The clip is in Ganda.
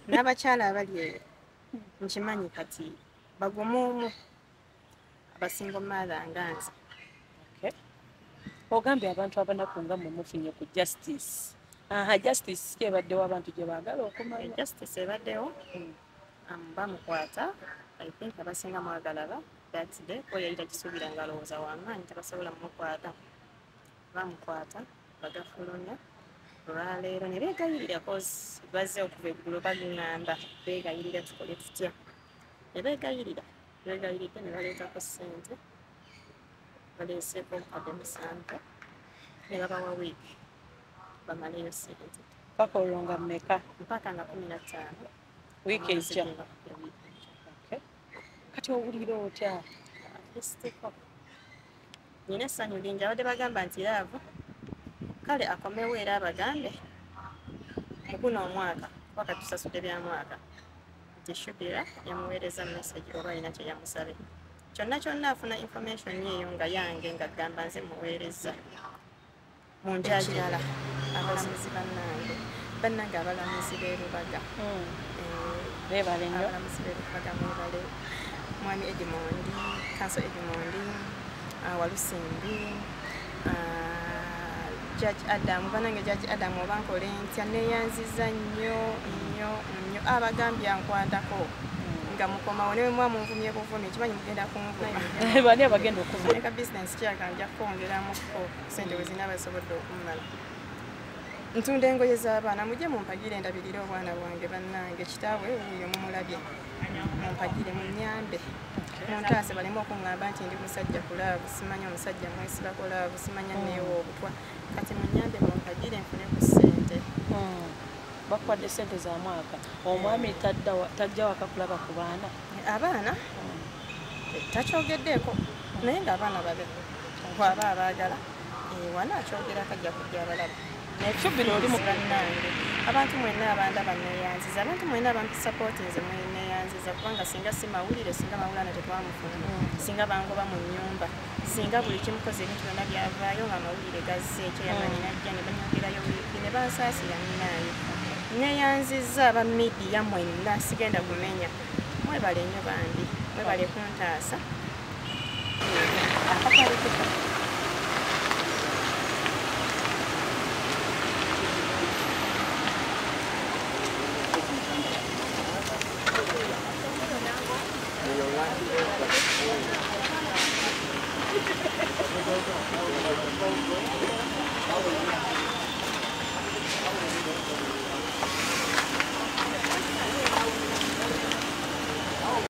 n'abakyala abali eyo nkimanyi kati bagumuumu abasingo maala nga nze. Ogambye abantu abanaku nga mmwe mufunye ku justice. Justice ki ebaddewo abantu gye baagala okumanya? Justice ebaddewo bamukwata I think abasinga mwagala that day ko yayita kisuubira nga alowooza w'amaanyi tabasobola mumukwata. Bamukwata bagafulumya olwaleero ne beegayirira cause bazze okuva eggulu bagamba beegayirira tukole tutya. Ne beegayiridde ne baleetako ssente baleeseeko obukadde 700 ne babawa wiiki bamaleyo ssente. Paka olwo nga mmeka? Mpaka nga 15 wiiki ejja. Kati owulira otya? Nina essanyu lingi abadde bagamba nti laavu kale akomewo era abagambe mu guno omwaka waka tusasudde bya mwaka nti Shubira yamuweereza message oba alina kye yamusabe kyonna afuna information yeeyo nga yange nga gamba nze muweereza mu njajala abalamuzi bannange abalamuzi b'e Lubaga beebale nnyo abalamuzi b'e Lubaga mwebale mwami Edimondi Kanso Edimondi Walusimbi Judge Adam banange Judge Adam obankole ntya neeyanziza nnyo abagambye ankwatako nga mukomawo ne mwamunvumye buvumi kimanyi mugenda kunvuma bani abagenda okuvuma neka business kyakanja kwongeramuko sente we zina basobodde okumala ntunda engoye z'abaana mujje mumpagire ndabirire obwana bwange bannange kitaawe wuuyo mumulabye mumpagire munyambe muntaase baleme okuŋŋamba nti ndi musajja kulaavu simanya omusajja mwesiba kulaavu simanya neewa obutwa kati munyambe mumpagire nfune ku ssente. Bakwadde ssente za mwaka omwami tajja waka kulaba ku baana abaana takyogeddeeko naye ng'abaana babe bw'aba abaagala wana akyogera kajja kujja abalaba Shubira oli mu bannange abantu mwenna abandaba neeyanziza abantu mwenna abampisapootinze mweneeyanziza kubanga singa si mawulire singa mawulana tetwamufuna singa bangoba mu nnyumba singa buli kimukoze ebintu byonna byavaayo nga amawulire gazze ekyeyamanyi najja ne banyongerayo wiiki ne bansaasira nnaayo neeyanziza aba midiya mwenna sigenda kumenya mwebale nnyo bambi mwebale kuntaasa akapale